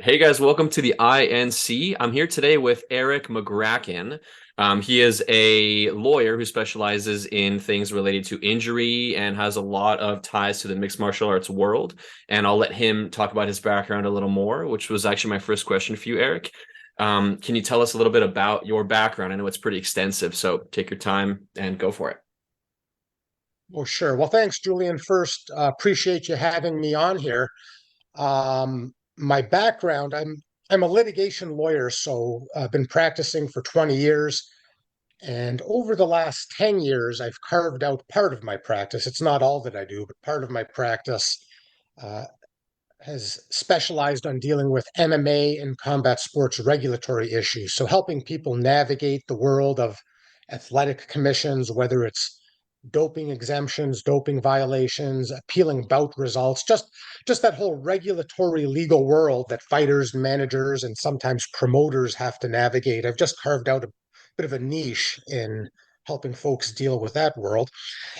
right. Hey guys, welcome to the INC. I'm here today with Erik Magraken. He is a lawyer who specializes in things related to injury and has a lot of ties to the mixed martial arts world. And I'll let him talk about his background a little more, which was actually my first question for you, Erik. Can you tell us a little bit about your background? I know it's pretty extensive, so take your time and go for it. Well, sure. Well, thanks, Julian. First, appreciate you having me on here. My background, I'm a litigation lawyer, so I've been practicing for 20 years. And over the last 10 years, I've carved out part of my practice. It's not all that I do, but part of my practice uh, has specialized on dealing with MMA and combat sports regulatory issues. So helping people navigate the world of athletic commissions, whether it's doping exemptions, doping violations, appealing bout results, just that whole regulatory legal world that fighters, managers, and sometimes promoters have to navigate. I've just carved out a bit of a niche in helping folks deal with that world.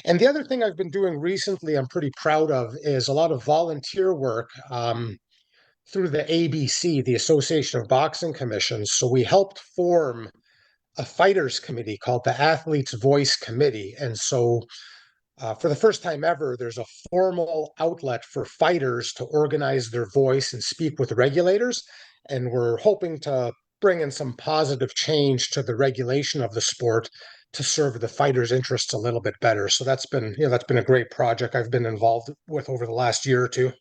And the other thing I've been doing recently, I'm pretty proud of, is a lot of volunteer work through the ABC, the Association of Boxing Commissions. So we helped form a fighters committee called the Athletes Voice Committee. And so for the first time ever, there's a formal outlet for fighters to organize their voice and speak with regulators. And we're hoping to bring in some positive change to the regulation of the sport to serve the fighters' interests a little bit better. So that's been a great project I've been involved with over the last year or two.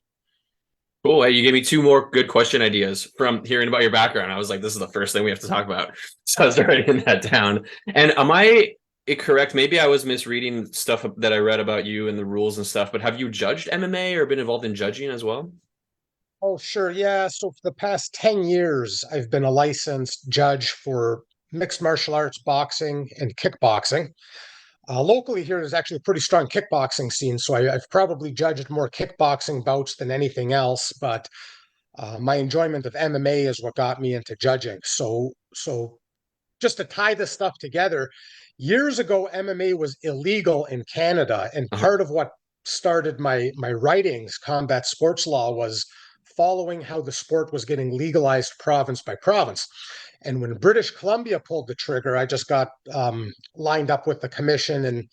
Cool. Hey, you gave me two more good question ideas from hearing about your background. I was like, this is the first thing we have to talk about. So I was writing that down. And am I correct? Maybe I was misreading stuff that I read about you and the rules and stuff, but have you judged MMA or been involved in judging as well? Oh, sure. Yeah. So for the past 10 years, I've been a licensed judge for mixed martial arts, boxing, and kickboxing. Locally here, there's actually a pretty strong kickboxing scene, so I've probably judged more kickboxing bouts than anything else. But my enjoyment of MMA is what got me into judging. So just to tie this stuff together, years ago, MMA was illegal in Canada, and Uh-huh. part of what started my writings, combat sports law, was following how the sport was getting legalized province by province. And when British Columbia pulled the trigger, I just got lined up with the commission and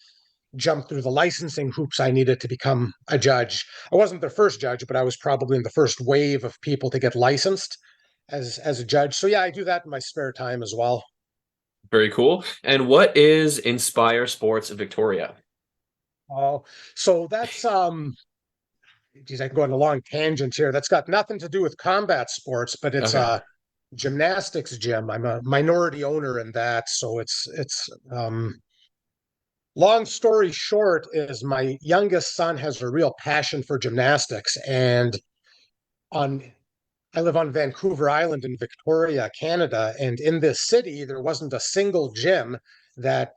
jumped through the licensing hoops I needed to become a judge. I wasn't the first judge, but I was probably in the first wave of people to get licensed as a judge. So yeah, I do that in my spare time as well. Very cool. And what is Inspire Sports Victoria? Oh, so that's geez, I can go on a long tangent here. That's got nothing to do with combat sports, but it's Okay. a gymnastics gym. I'm a minority owner in that, so it's long story short is my youngest son has a real passion for gymnastics, and on I live on Vancouver Island in Victoria, Canada, and in this city there wasn't a single gym that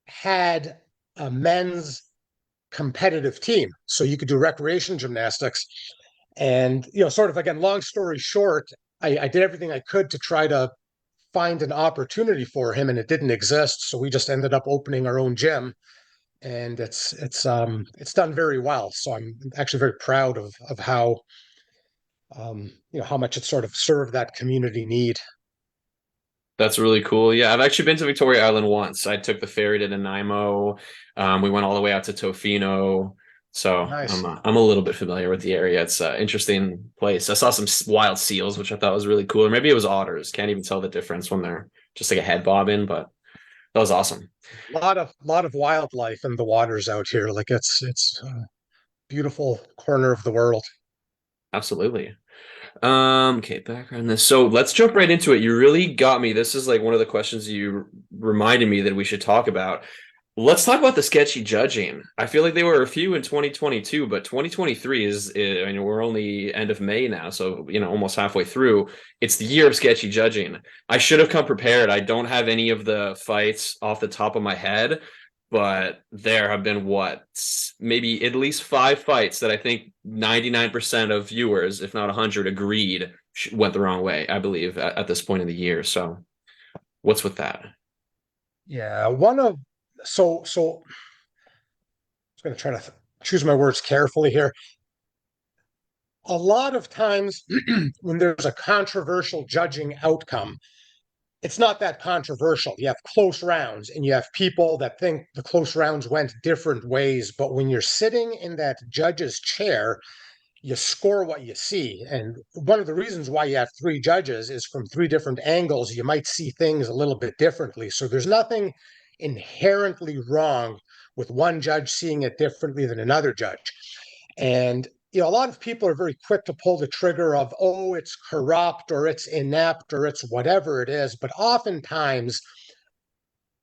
had a men's competitive team. So you could do recreation gymnastics. And, sort of again, long story short, I did everything I could to try to find an opportunity for him and it didn't exist. So we just ended up opening our own gym and it's done very well. So I'm actually very proud of how how much it sort of served that community need. That's really cool. Yeah, I've actually been to Victoria Island once. I took the ferry to Nanaimo. We went all the way out to Tofino. So Nice. I'm a little bit familiar with the area. It's an interesting place. I saw some wild seals, which I thought was really cool. Or maybe it was otters. Can't even tell the difference when they're just like a head bobbing, but that was awesome. A lot of wildlife in the waters out here. Like it's a beautiful corner of the world. Absolutely. Okay, background this. So let's jump right into it. You really got me. This is like one of the questions you reminded me that we should talk about. Let's talk about the sketchy judging. I feel like they were a few in 2022, but 2023 I mean, we're only end of May now, so, almost halfway through. It's the year of sketchy judging. I should have come prepared. I don't have any of the fights off the top of my head, but there have been maybe at least 5 fights that I think 99% of viewers, if not 100, agreed went the wrong way, I believe, at this point in the year. So what's with that? Yeah, one of so I was going to try to choose my words carefully here. A lot of times when there's a controversial judging outcome, it's not that controversial. You have close rounds and you have people that think the close rounds went different ways. But when you're sitting in that judge's chair, you score what you see. And one of the reasons why you have three judges is from three different angles, you might see things a little bit differently. So there's nothing inherently wrong with one judge seeing it differently than another judge. And a lot of people are very quick to pull the trigger of, oh, it's corrupt or it's inept or it's whatever it is. But oftentimes,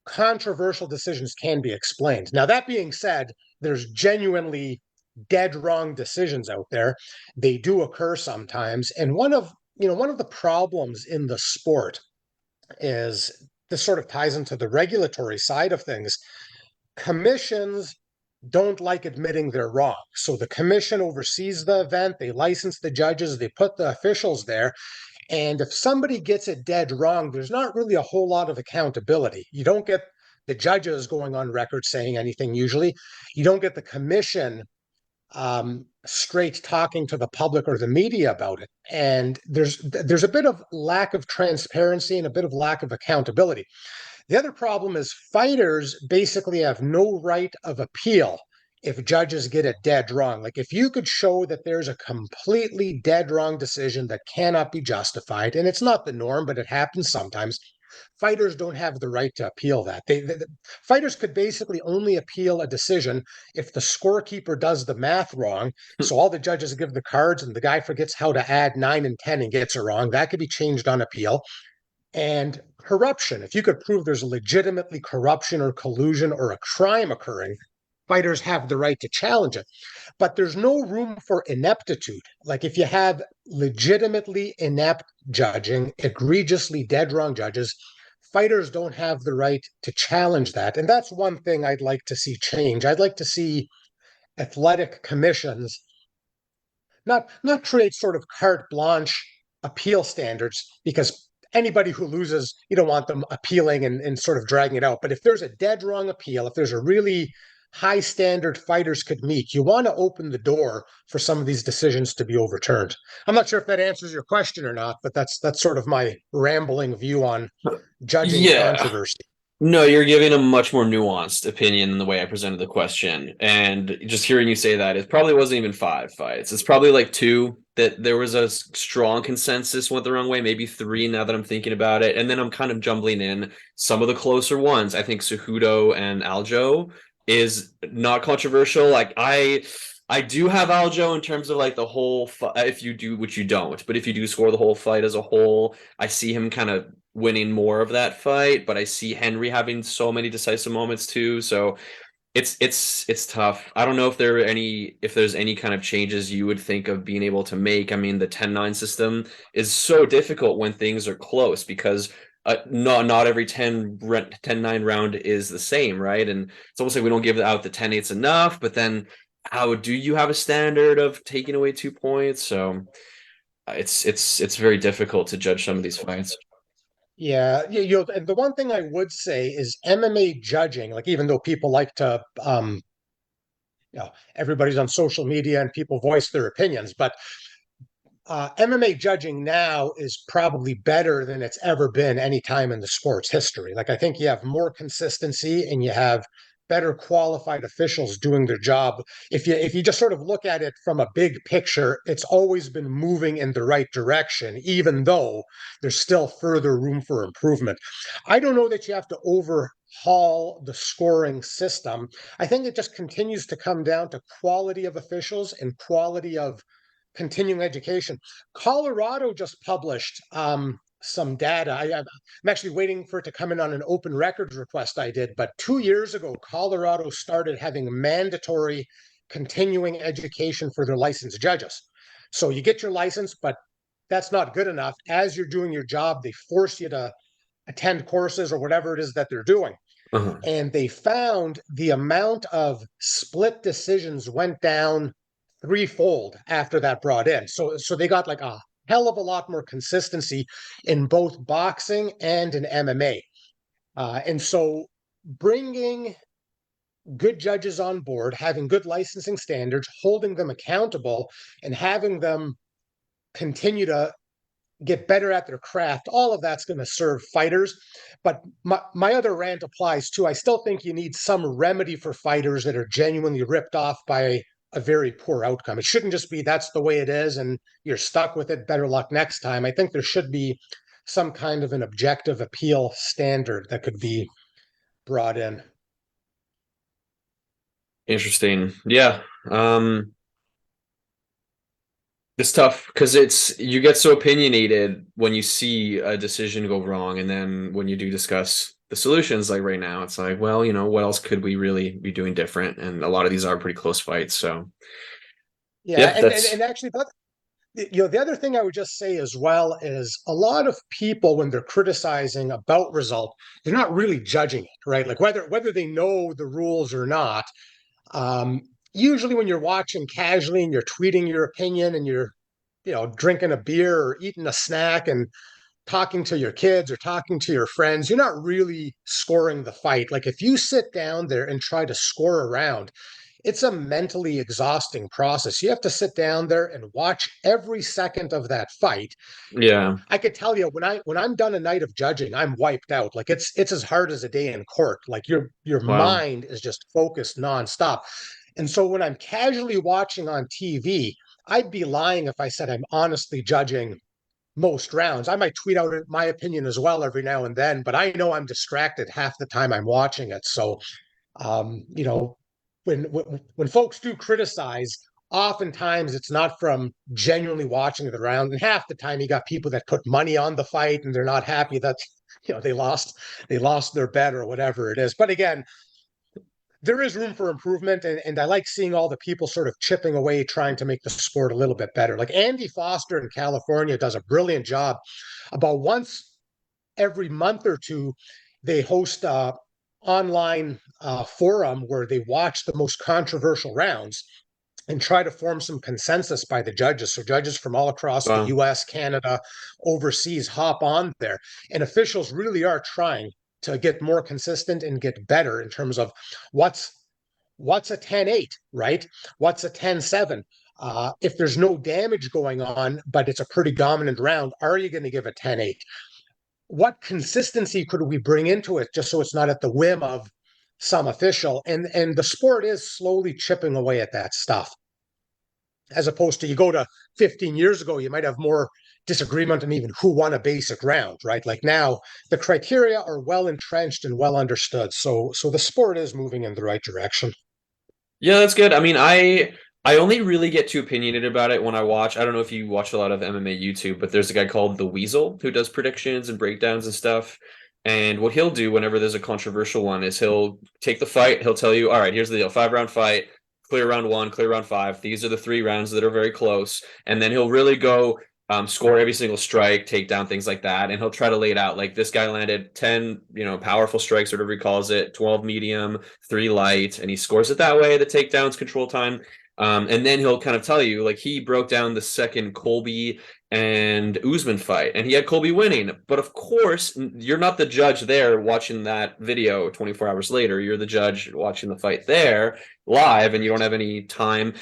controversial decisions can be explained. Now, that being said, there's genuinely dead wrong decisions out there. They do occur sometimes. And one of the problems in the sport is this sort of ties into the regulatory side of things. Commissions don't like admitting they're wrong. So the commission oversees the event, they license the judges, they put the officials there. And if somebody gets it dead wrong, there's not really a whole lot of accountability. You don't get the judges going on record saying anything usually. You don't get the commission straight talking to the public or the media about it. And there's a bit of lack of transparency and a bit of lack of accountability. The other problem is fighters basically have no right of appeal if judges get it dead wrong. Like if you could show that there's a completely dead wrong decision that cannot be justified, and it's not the norm, but it happens sometimes, fighters don't have the right to appeal that. Fighters could basically only appeal a decision if the scorekeeper does the math wrong. So all the judges give the cards and the guy forgets how to add 9 and 10 and gets it wrong. That could be changed on appeal. And corruption. If you could prove there's legitimately corruption or collusion or a crime occurring, fighters have the right to challenge it. But there's no room for ineptitude. Like if you have legitimately inept judging, egregiously dead wrong judges, fighters don't have the right to challenge that. And that's one thing I'd like to see change. I'd like to see athletic commissions not create sort of carte blanche appeal standards, because anybody who loses, you don't want them appealing and sort of dragging it out. But if there's a dead wrong appeal, if there's a really high standard fighters could meet, you want to open the door for some of these decisions to be overturned. I'm not sure if that answers your question or not, but that's sort of my rambling view on judging Yeah. controversy. No, you're giving a much more nuanced opinion in the way I presented the question. And just hearing you say that, it probably wasn't even 5 fights. It's probably like 2 that there was a strong consensus went the wrong way, maybe 3 now that I'm thinking about it. And then I'm kind of jumbling in some of the closer ones. I think Cejudo and Aljo is not controversial. Like I do have Aljo in terms of like the whole if you do, which you don't, but if you do score the whole fight as a whole, I see him kind of winning more of that fight, but I see Henry having so many decisive moments too. So it's tough. I don't know if there's any kind of changes you would think of being able to make. I mean, the 10-9 system is so difficult when things are close because not every 10-9 round is the same, right? And it's almost like we don't give out the 10-8s enough, but then how do you have a standard of taking away 2 points? So it's very difficult to judge some of these fights. Yeah, and the one thing I would say is MMA judging, like even though people like to everybody's on social media and people voice their opinions, but MMA judging now is probably better than it's ever been any time in the sport's history. Like I think you have more consistency and you have better qualified officials doing their job. If you just sort of look at it from a big picture, it's always been moving in the right direction, even though there's still further room for improvement. I don't know that you have to overhaul the scoring system. I think it just continues to come down to quality of officials and quality of continuing education. Colorado just published some data. I'm actually waiting for it to come in on an open records request I did, but 2 years ago, Colorado started having mandatory continuing education for their licensed judges. So you get your license, but that's not good enough. As you're doing your job, they force you to attend courses or whatever it is that they're doing. Uh-huh. And they found the amount of split decisions went down threefold after that brought in. So they got like a hell of a lot more consistency in both boxing and in MMA. And so bringing good judges on board, having good licensing standards, holding them accountable, and having them continue to get better at their craft, all of that's going to serve fighters. But my other rant applies too. I still think you need some remedy for fighters that are genuinely ripped off by a very poor outcome. It shouldn't just be that's the way it is and you're stuck with it. Better luck next time. I think there should be some kind of an objective appeal standard that could be brought in. Interesting. Yeah. It's tough because you get so opinionated when you see a decision go wrong, and then when you do discuss the solutions, like right now, it's like, well, what else could we really be doing different? And a lot of these are pretty close fights. So Yeah, yeah, and and, that's and actually, the other thing I would just say as well is a lot of people when they're criticizing a bout result, they're not really judging it, right? Like whether they know the rules or not. Usually when you're watching casually and you're tweeting your opinion and you're, drinking a beer or eating a snack and talking to your kids or talking to your friends, you're not really scoring the fight. Like if you sit down there and try to score a round, it's a mentally exhausting process. You have to sit down there and watch every second of that fight. yeah. I could tell you when I'm done a night of judging, I'm wiped out. Like it's as hard as a day in court. Like your Wow. mind is just focused nonstop. And so when I'm casually watching on TV, I'd be lying if I said I'm honestly judging most rounds. I might tweet out my opinion as well every now and then, but I know I'm distracted half the time I'm watching it. So you know, when folks do criticize, oftentimes it's not from genuinely watching the round. And half the time, you got people that put money on the fight and they're not happy that they lost their bet or whatever it is. But again, there is room for improvement, and I like seeing all the people sort of chipping away, trying to make the sport a little bit better. Like Andy Foster in California does a brilliant job. About once every month or two, they host a online forum where they watch the most controversial rounds and try to form some consensus by the judges. So judges from all across the Wow. US, Canada, overseas hop on there. And officials really are trying to get more consistent and get better in terms of what's a 10-8, right? What's a 10-7? If there's no damage going on, but it's a pretty dominant round, are you going to give a 10-8? What consistency could we bring into it just so it's not at the whim of some official? And the sport is slowly chipping away at that stuff. As opposed to you go to 15 years ago, you might have more disagreement on even who won a basic round, right? Like now, the criteria are well entrenched and well understood. So the sport is moving in the right direction. Yeah, that's good. I mean, I only really get too opinionated about it when I watch. I don't know if you watch a lot of MMA YouTube, but there's a guy called The Weasel who does predictions and breakdowns and stuff. And what he'll do whenever there's a controversial one is he'll take the fight, he'll tell you, all right, here's the deal, 5 round fight, clear round one, clear round five. These are the 3 rounds that are very close. And then he'll really go score every single strike, take down things like that, and he'll try to lay it out like this guy landed 10, powerful strikes, whatever he calls it, 12 medium, 3 light, and he scores it that way. The takedowns, control time, and then he'll kind of tell you like he broke down the second Colby and Usman fight, and he had Colby winning. But of course, you're not the judge there watching that video 24 hours later. You're the judge watching the fight there live, and you don't have any time.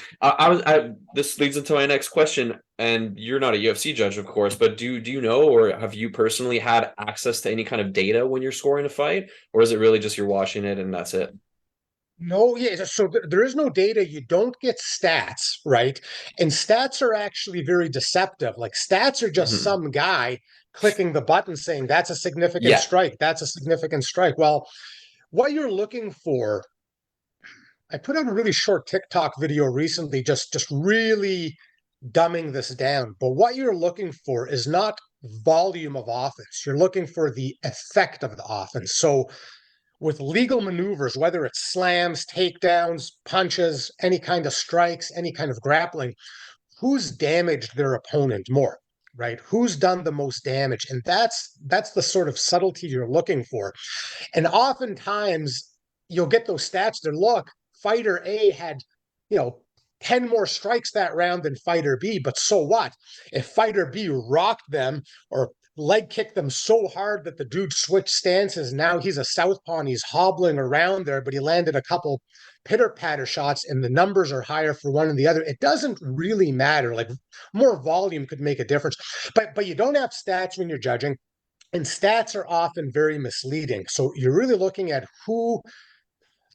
This leads into my next question, and you're not a UFC judge, of course, but do you know, or have you personally had access to any kind of data when you're scoring a fight, or is it really just you're watching it and that's it? No, yeah. So there is no data. You don't get stats, right? And stats are actually very deceptive. Like stats are just Mhm. some guy clicking the button saying that's a significant Yeah. strike. That's a significant strike. Well, what you're looking for, I put out a really short TikTok video recently, just really dumbing this down. But what you're looking for is not volume of offense. You're looking for the effect of the offense. So with legal maneuvers, whether it's slams, takedowns, punches, any kind of strikes, any kind of grappling, who's damaged their opponent more, right? Who's done the most damage? And that's the sort of subtlety you're looking for. And oftentimes you'll get those stats that look, fighter A had, you know, 10 more strikes that round than fighter B, but so what? If fighter B rocked them or leg kicked them so hard that the dude switched stances. Now he's a southpaw and he's hobbling around there, but he landed a couple pitter patter shots and the numbers are higher for one and the other. It doesn't really matter. Like more volume could make a difference, but you don't have stats when you're judging, and stats are often very misleading. So you're really looking at who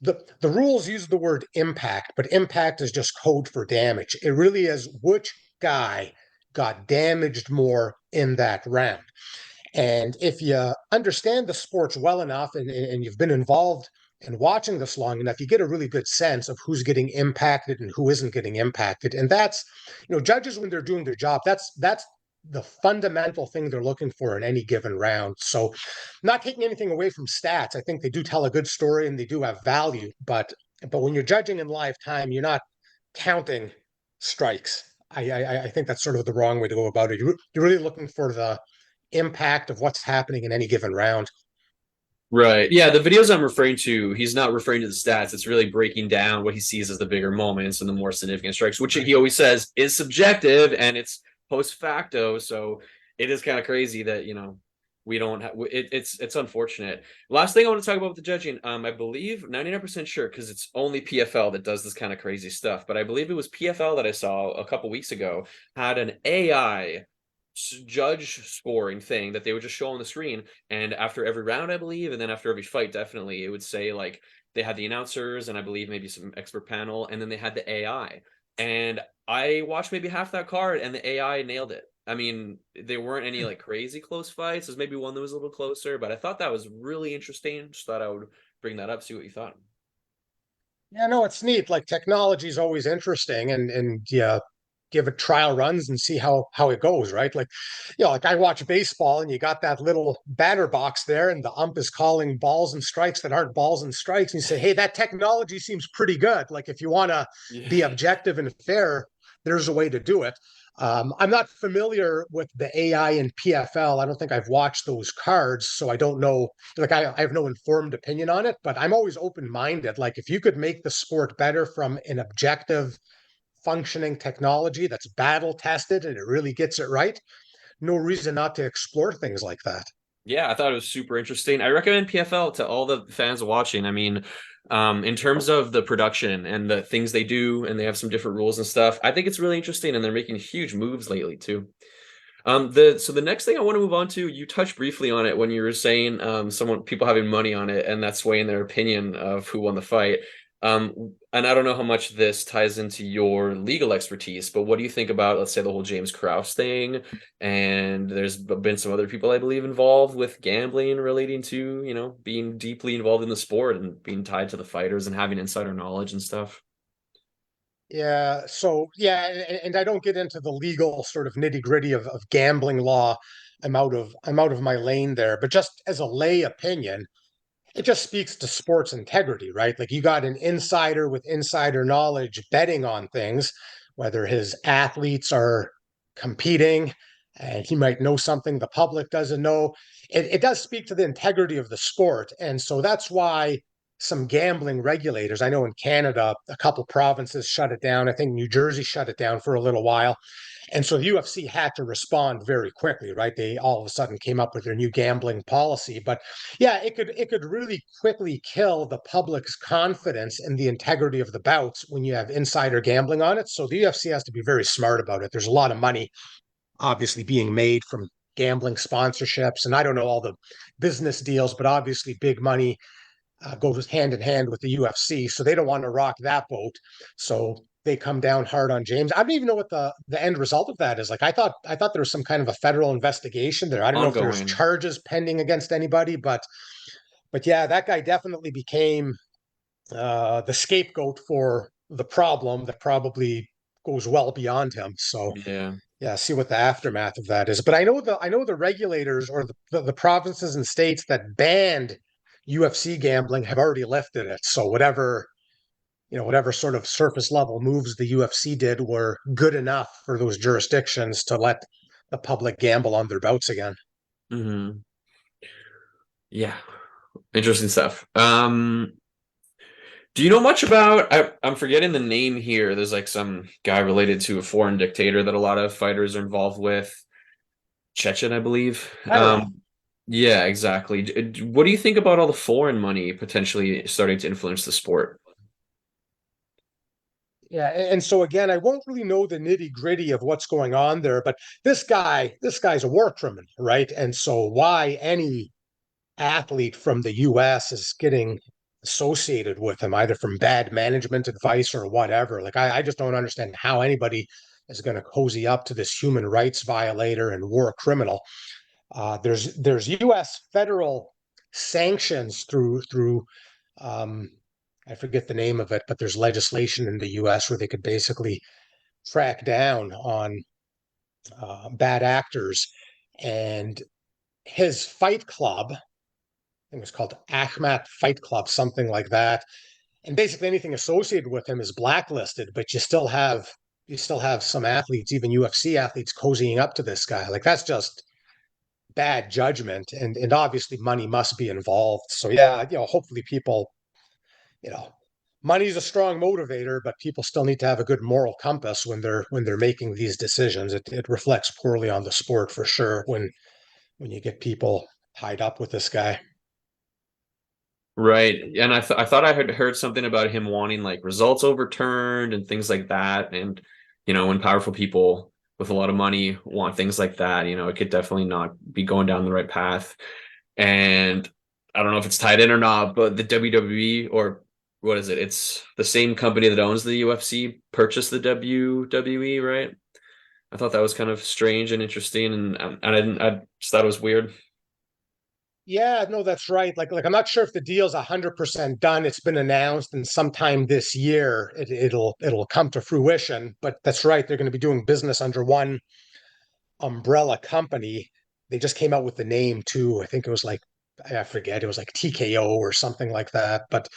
the rules use the word impact, but impact is just code for damage. It really is which guy got damaged more in that round. And if you understand the sports well enough and you've been involved in watching this long enough, you get a really good sense of who's getting impacted and who isn't getting impacted. And that's, judges when they're doing their job, that's the fundamental thing they're looking for in any given round. So not taking anything away from stats, I think they do tell a good story and they do have value, but when you're judging in live time, you're not counting strikes. I think that's sort of the wrong way to go about it. You're really looking for the impact of what's happening in any given round. Right. Yeah, the videos I'm referring to, he's not referring to the stats. It's really breaking down what he sees as the bigger moments and the more significant strikes, which he always says is subjective and it's post facto. So it is kind of crazy that, we don't have it's unfortunate. Last thing I want to talk about with the judging, I believe 99% sure because it's only PFL that does this kind of crazy stuff, but I believe it was PFL that I saw a couple weeks ago had an AI judge scoring thing that they would just show on the screen, and after every round I believe, and then after every fight definitely, it would say like they had the announcers and I believe maybe some expert panel, and then they had the AI, and I watched maybe half that card and the AI nailed it. I mean, there weren't any like crazy close fights. There's maybe one that was a little closer, but I thought that was really interesting. Just thought I would bring that up, see what you thought. Yeah, no, it's neat. Like technology is always interesting, and yeah, give it trial runs and see how it goes, right? Like, like I watch baseball, and you got that little batter box there, and the ump is calling balls and strikes that aren't balls and strikes, and you say, hey, that technology seems pretty good. Like, if you want to Yeah. be objective and fair, there's a way to do it. I'm not familiar with the AI and PFL. I don't think I've watched those cards, so I don't know. Like, I have no informed opinion on it, but I'm always open minded. Like, if you could make the sport better from an objective, functioning technology that's battle tested and it really gets it right, no reason not to explore things like that. Yeah, I thought it was super interesting. I recommend PFL to all the fans watching. I mean, in terms of the production and the things they do, and they have some different rules and stuff, I think it's really interesting, and they're making huge moves lately too. The next thing I want to move on to, you touched briefly on it when you were saying people having money on it and that's swaying their opinion of who won the fight. And I don't know how much this ties into your legal expertise, but what do you think about, let's say, the whole James Krause thing? And there's been some other people, I believe, involved with gambling relating to, being deeply involved in the sport and being tied to the fighters and having insider knowledge and stuff. Yeah, so yeah, and I don't get into the legal sort of nitty gritty of gambling law. I'm out of my lane there, but just as a lay opinion, it just speaks to sports integrity, right? Like you got an insider with insider knowledge betting on things, whether his athletes are competing and he might know something the public doesn't know. It does speak to the integrity of the sport. And so that's why some gambling regulators, I know in Canada, a couple provinces shut it down. I think New Jersey shut it down for a little while. And so the UFC had to respond very quickly, right? They all of a sudden came up with their new gambling policy. But yeah, it could really quickly kill the public's confidence in the integrity of the bouts when you have insider gambling on it. So the UFC has to be very smart about it. There's a lot of money obviously being made from gambling sponsorships, and I don't know all the business deals, but obviously big money goes hand in hand with the UFC, so they don't want to rock that boat. So they come down hard on James. I don't even know what the end result of that is. Like I thought there was some kind of a federal investigation there. I don't know if there's Ongoing. charges pending against anybody, but yeah, that guy definitely became the scapegoat for the problem that probably goes well beyond him. So Yeah. yeah, see what the aftermath of that is. But I know the regulators or the provinces and states that banned UFC gambling have already lifted it. So whatever sort of surface level moves the UFC did were good enough for those jurisdictions to let the public gamble on their bouts again. Hmm. Yeah. Interesting stuff. Do you know much about? I'm forgetting the name here. There's like some guy related to a foreign dictator that a lot of fighters are involved with. Chechen, I believe. That's right. Yeah, exactly. What do you think about all the foreign money potentially starting to influence the sport? Yeah, and so again, I won't really know the nitty-gritty of what's going on there, but this guy's a war criminal, right? And so why any athlete from the US is getting associated with him, either from bad management advice or whatever. Like I just don't understand how anybody is going to cozy up to this human rights violator and war criminal. There's U.S. federal sanctions through um, I forget the name of it, but there's legislation in the U.S. where they could basically track down on bad actors. And his fight club, I think it was called Ahmat Fight Club, something like that. And basically anything associated with him is blacklisted, but you still have some athletes, even UFC athletes, cozying up to this guy. Like that's just bad judgment, and obviously money must be involved. So yeah, hopefully people, you know, money is a strong motivator, but people still need to have a good moral compass when they're making these decisions. It reflects poorly on the sport for sure when you get people tied up with this guy. Right. And I thought I had heard something about him wanting like results overturned and things like that. And, when powerful people with a lot of money want things like that, it could definitely not be going down the right path. And I don't know if it's tied in or not, but the WWE, or what is it? It's the same company that owns the UFC purchased the WWE, right? I thought that was kind of strange and interesting, and I just thought it was weird. Yeah, no, that's right. Like I'm not sure if the deal's 100% done. It's been announced, and sometime this year it'll come to fruition. But that's right. They're going to be doing business under one umbrella company. They just came out with the name too. I think it was like I forget. It was like TKO or something like that. But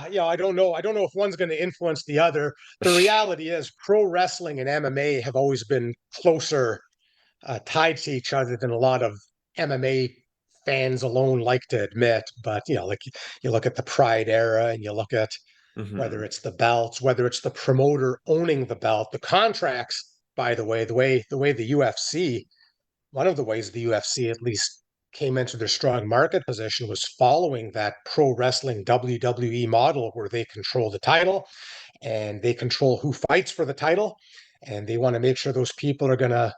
Uh, yeah, I don't know. I don't know if one's going to influence the other. The reality is, pro wrestling and MMA have always been closer tied to each other than a lot of MMA fans alone like to admit. But like you look at the Pride era, and you look at whether mhm. it's the belts, whether it's the promoter owning the belt, the contracts. By the way the UFC, one of the ways the UFC at least came into their strong market position was following that pro wrestling WWE model where they control the title and they control who fights for the title, and they want to make sure those people are going to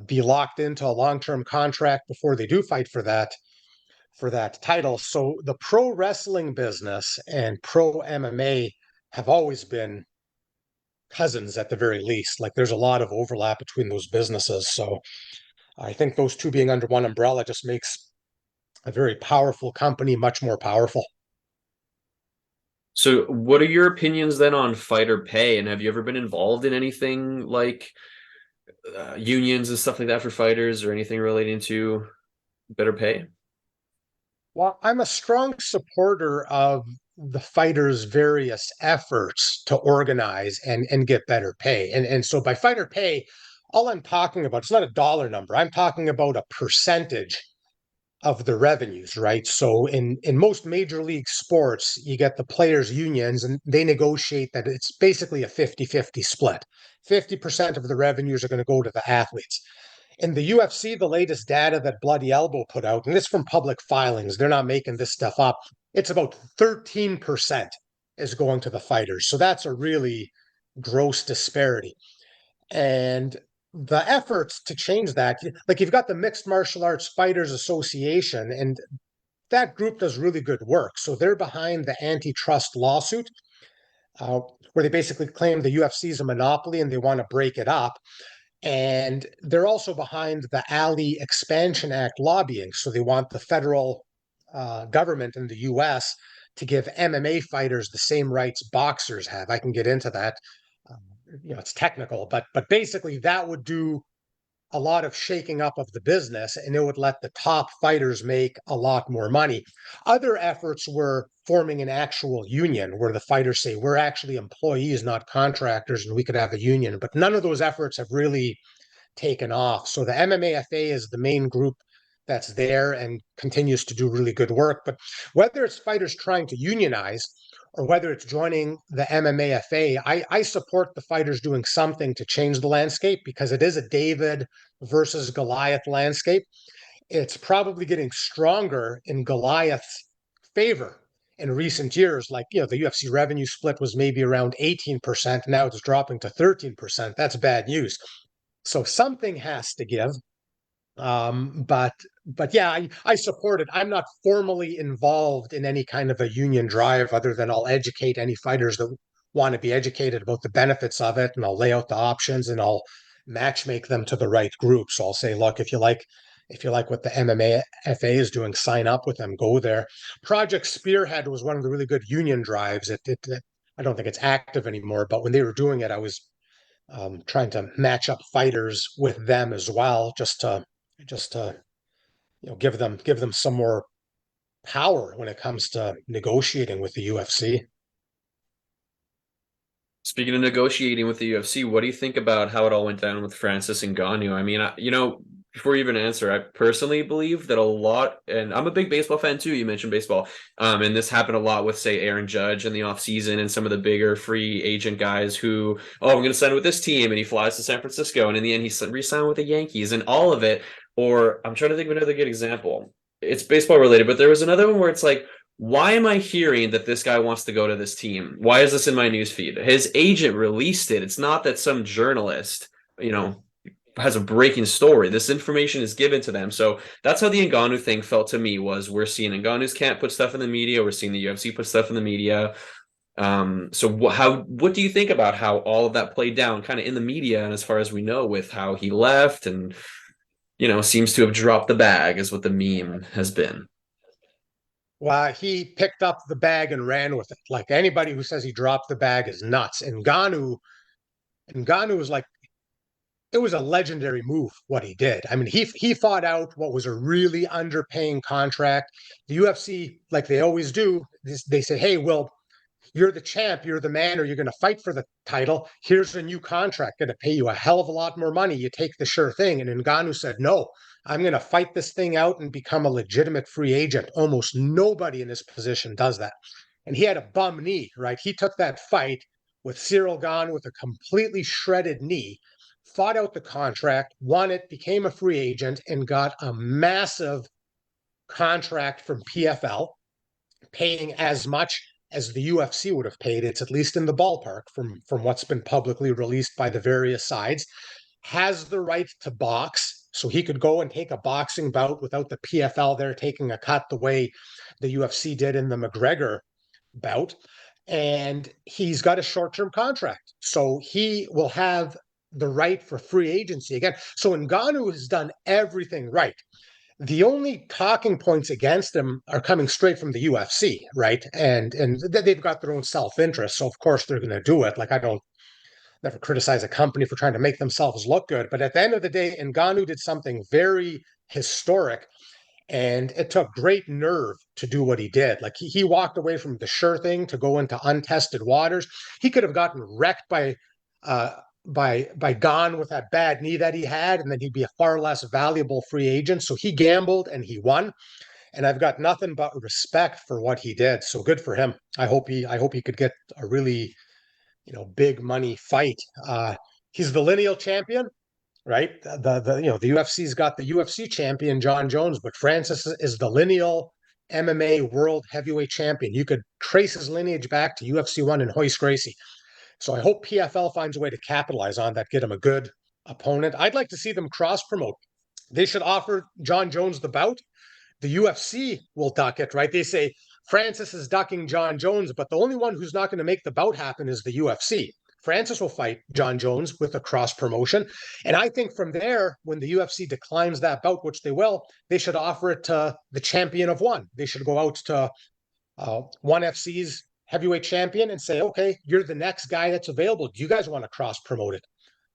be locked into a long-term contract before they do fight for that title. So the pro wrestling business and pro MMA have always been cousins at the very least. Like there's a lot of overlap between those businesses. So I think those two being under one umbrella just makes a very powerful company much more powerful. So, what are your opinions then on fighter pay? And have you ever been involved in anything like unions and stuff like that for fighters, or anything relating to better pay? Well, I'm a strong supporter of the fighters' various efforts to organize and get better pay. And so by fighter pay, all I'm talking about, it's not a dollar number. I'm talking about a percentage of the revenues, right? So in most major league sports, you get the players' unions and they negotiate that it's basically a 50-50 split. 50% of the revenues are going to go to the athletes. In the UFC, the latest data that Bloody Elbow put out, and this from public filings, they're not making this stuff up, it's about 13% is going to the fighters. So that's a really gross disparity. And the efforts to change that, like you've got the Mixed Martial Arts Fighters Association, and that group does really good work. So they're behind the antitrust lawsuit, uh, where they basically claim the UFC is a monopoly and they want to break it up. And they're also behind the Ali Expansion Act lobbying. So they want the federal government in the US to give MMA fighters the same rights boxers have. I can get into that. Um, it's technical, but basically that would do a lot of shaking up of the business, and it would let the top fighters make a lot more money. Other efforts were forming an actual union where the fighters say, we're actually employees, not contractors, and we could have a union. But none of those efforts have really taken off. So the MMAFA is the main group that's there and continues to do really good work. But whether it's fighters trying to unionize or whether it's joining the MMAFA, I support the fighters doing something to change the landscape because it is a David versus Goliath landscape. It's probably getting stronger in Goliath's favor in recent years. Like, the UFC revenue split was maybe around 18%. Now it's dropping to 13%. That's bad news. So something has to give. But yeah, I support it. I'm not formally involved in any kind of a union drive other than I'll educate any fighters that want to be educated about the benefits of it, and I'll lay out the options and I'll match make them to the right group. So I'll say, look, if you like what the MMA FA is doing, sign up with them, go there. Project Spearhead was one of the really good union drives. I don't think it's active anymore, but when they were doing it, I was trying to match up fighters with them as well, just to give them some more power when it comes to negotiating with the UFC. Speaking of negotiating with the UFC, what do you think about how it all went down with Francis Ngannou? I mean, before you even answer, I personally believe that a lot, and I'm a big baseball fan too. You mentioned baseball, and this happened a lot with, say, Aaron Judge in the offseason and some of the bigger free agent guys who, oh, I'm going to sign with this team, and he flies to San Francisco, and in the end, he re-signed with the Yankees, and all of it. Or I'm trying to think of another good example. It's baseball related, but there was another one where it's like, why am I hearing that this guy wants to go to this team? Why is this in my newsfeed? His agent released it. It's not that some journalist, has a breaking story. This information is given to them. So that's how the Ngannou thing felt to me. Was we're seeing Ngannou's can't put stuff in the media. We're seeing the UFC put stuff in the media. So what do you think about how all of that played down kind of in the media, and as far as we know, with how he left and seems to have dropped the bag is what the meme has been. Well, he picked up the bag and ran with it. Like, anybody who says he dropped the bag is nuts. Ngannou was like, it was a legendary move what he did. I mean, he fought out what was a really underpaying contract. The UFC, like they always do, they say, hey, well, you're the champ, you're the man, or you're going to fight for the title. Here's a new contract, going to pay you a hell of a lot more money. You take the sure thing. And Ngannou said, no, I'm going to fight this thing out and become a legitimate free agent. Almost nobody in this position does that. And he had a bum knee, right? He took that fight with Cyril Gane with a completely shredded knee, fought out the contract, won it, became a free agent, and got a massive contract from PFL, paying as much as the UFC would have paid. It's at least in the ballpark from what's been publicly released by the various sides. Has the right to box, so he could go and take a boxing bout without the PFL there taking a cut the way the UFC did in the McGregor bout. And he's got a short-term contract, so he will have the right for free agency again. So Ngannou has done everything right. The only talking points against him are coming straight from the UFC, right? And they've got their own self-interest, so of course they're going to do it. Like, I don't never criticize a company for trying to make themselves look good, but at the end of the day, Ngannou did something very historic, and it took great nerve to do what he did. Like, he walked away from the sure thing to go into untested waters. He could have gotten wrecked uh, by Gane with that bad knee that he had, and then he'd be a far less valuable free agent. So he gambled and he won. And I've got nothing but respect for what he did. So good for him. I hope he could get a really big money fight. He's the lineal champion, right? The UFC's got the UFC champion John Jones, but Francis is the lineal MMA world heavyweight champion. You could trace his lineage back to UFC one and Hoist Gracie. So I hope PFL finds a way to capitalize on that, get him a good opponent. I'd like to see them cross promote. They should offer John Jones the bout. The UFC will duck it, right? They say Francis is ducking John Jones, but the only one who's not going to make the bout happen is the UFC. Francis will fight John Jones with a cross promotion. And I think from there, when the UFC declines that bout, which they will, they should offer it to the champion of one. They should go out to ONE FC's heavyweight champion and say, okay, you're the next guy that's available. Do you guys want to cross promote it?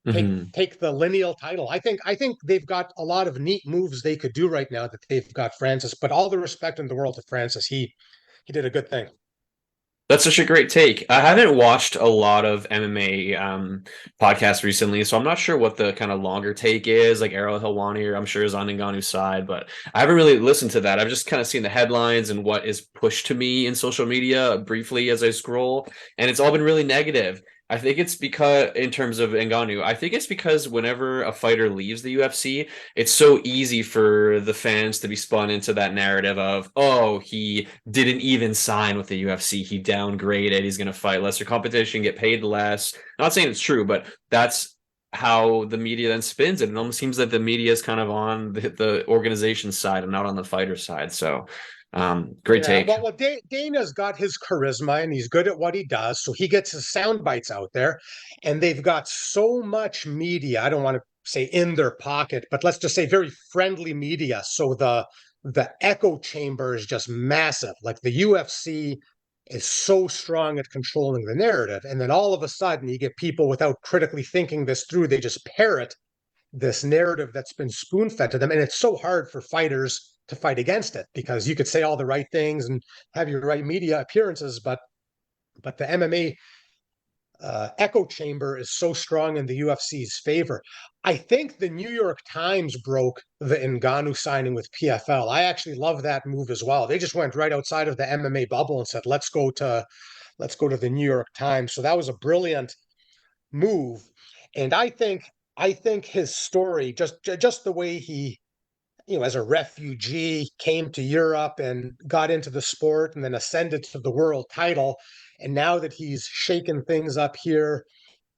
Mm-hmm. Take the lineal title. I think they've got a lot of neat moves they could do right now that they've got Francis, but all the respect in the world to Francis. He did a good thing. That's such a great take. I haven't watched a lot of MMA podcasts recently, so I'm not sure what the kind of longer take is. Like Errol Helwani, or I'm sure is on Ngannou's side, but I haven't really listened to that. I've just kind of seen the headlines and what is pushed to me in social media briefly as I scroll, and it's all been really negative. I think it's because, in terms of Ngannou, I think it's because whenever a fighter leaves the UFC, it's so easy for the fans to be spun into that narrative of, oh, he didn't even sign with the UFC. He downgraded. He's going to fight lesser competition, get paid less. I'm not saying it's true, but that's how the media then spins it. It almost seems that the media is kind of on the organization's side and not on the fighter's side. So, great Yeah, take. well, Dana's got his charisma and he's good at what he does, so he gets his sound bites out there, and they've got so much media. I don't want to say in their pocket, but let's just say very friendly media. So the echo chamber is just massive. Like the UFC is so strong at controlling the narrative, and then all of a sudden you get people without critically thinking this through. They just parrot this narrative that's been spoon fed to them. And it's so hard for fighters to fight against it because you could say all the right things and have your right media appearances, but the MMA echo chamber is so strong in the UFC's favor. I think the New York Times broke the Ngannou signing with PFL. I actually love that move as well. They just went right outside of the MMA bubble and said, let's go to the New York Times. So that was a brilliant move. And I think his story, just the way he, as a refugee came to Europe and got into the sport and then ascended to the world title, and now that he's shaken things up here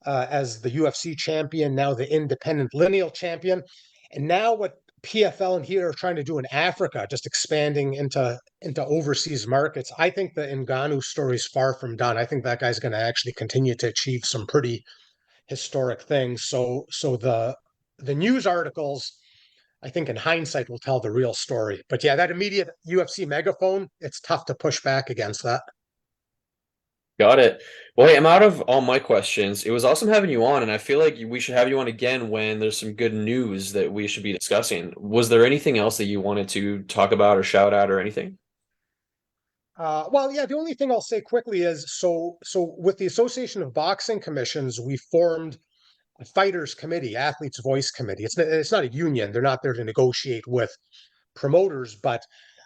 as the UFC champion, now the independent lineal champion, and now what PFL and here are trying to do in Africa, just expanding into overseas markets. I think the Ngannou story is far from done. I think that guy's going to actually continue to achieve some pretty historic things. So the news articles, I think in hindsight, will tell the real story. But yeah, that immediate UFC megaphone, it's tough to push back against that. Got it. Well, hey, I'm out of all my questions. It was awesome having you on, and I feel like we should have you on again when there's some good news that we should be discussing. Was there anything else that you wanted to talk about or shout out or anything? Well, yeah, the only thing I'll say quickly is so with the Association of Boxing Commissions, we formed a fighters committee, athletes voice committee. It's not a union. They're not there to negotiate with promoters, but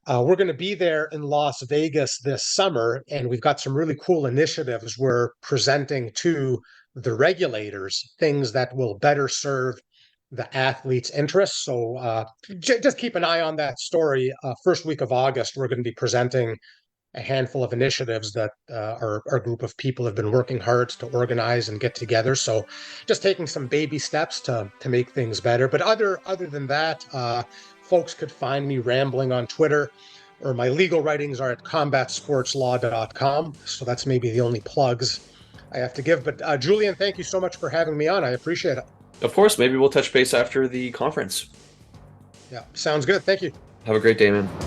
we're going to be there in Las Vegas this summer, and we've got some really cool initiatives we're presenting to the regulators, things that will better serve the athletes' interests. So just keep an eye on that story. First week of August, we're going to be presenting a handful of initiatives that our group of people have been working hard to organize and get together. So just taking some baby steps to make things better. But other than that, folks could find me rambling on Twitter, or my legal writings are at combatsportslaw.com. So that's maybe the only plugs I have to give. But Julian, thank you so much for having me on. I appreciate it. Of course, maybe we'll touch base after the conference. Yeah, sounds good. Thank you. Have a great day, man.